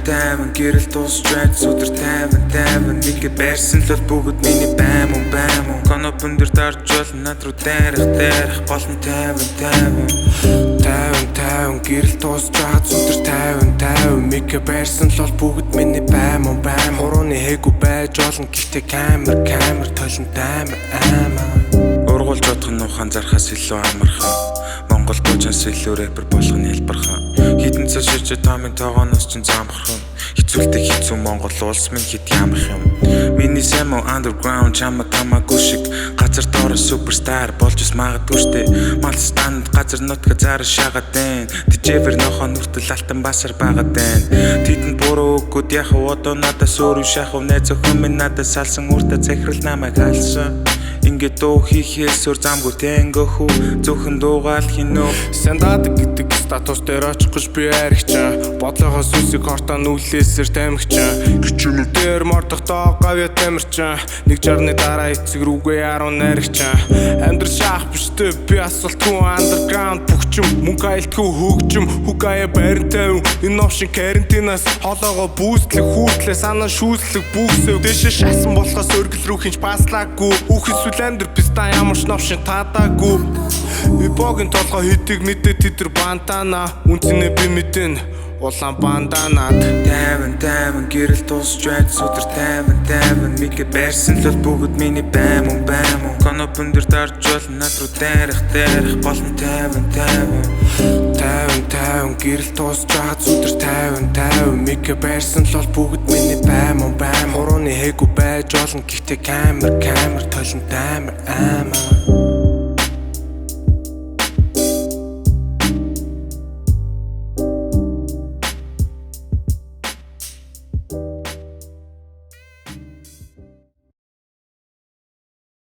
Тайван гэрэл дуусчаад өдөр тайван нэгэ байрсан л бол бүгд миний баймун конопон дээр дарж бол над руу дайрах болон тайван гэрэл дуусчаад өдөр тайван нэгэ байрсан л бол бүгд миний баймун хурууны хээгүү байж олон гэхдээ камер толон амар ургуулж бодох нь ухаан зархаас илүү амархан Монгол гожоос илүү рэпер болох нь хэлбархан хитэн цаа ширчээ томын тоогоноос ч замхархан хэцүүлтэй хэцүү Монгол улс минь хит ямар юм миний само underground чама тамаагүй шиг газар доороо суперстар болж ус магадгүй штэ мал станд газар нутга зараа шагаад байна тэжээвэр нохоо нүртэл алтан басар байгаад байна тэдэнд буруу өгөхөд яхав одоо надаас өөрөө шахав найз охин минь надаас салсан үрдэ захирал намайг алсан Ингээд дуу хийхээс өөр замгүй тэнгөхүү зөвхөн дуугаал хийнө Сандаад гэдэг статус дээр очих гэж би аригчаа Бодлогоос үсэг хортоо нүлээсээр тамхичаа Гэрчнүүдээр мордохдоо гавья тамирчаа Нэг жарны дараа эцэг рүүгээ 10 наригчаа Амьдрал шаах биштэй би асуултгүй underground Бүгчим мөнгө айлтгүй хөгжим Хүгая баринтай энэ новшин карантинаас Холоогоо бүүстлэг хүүтлээ санаа шүүслэг бүгсэв Дэшээ шасан болохоос өргөл рүү хинч баслаагүй Ландер писта ямар ч новшин таадаагүй Ипогийн толгой хитэг мэдээ тэдэр бантана Үнцэнэ би мэдэн улаан банданад Тайван гэрэл дуусчаад өдөр тайван Мигэ байрсан л бол бүгд миний баймун Конопон дээр дарж бол над руу дайрах болон тайван гэрэл дуусчаад өдөр тайван Мигэ байрсан л бол бүгд миний баймун Хурууны хээгүү байж олон гэхдээ камер толон амар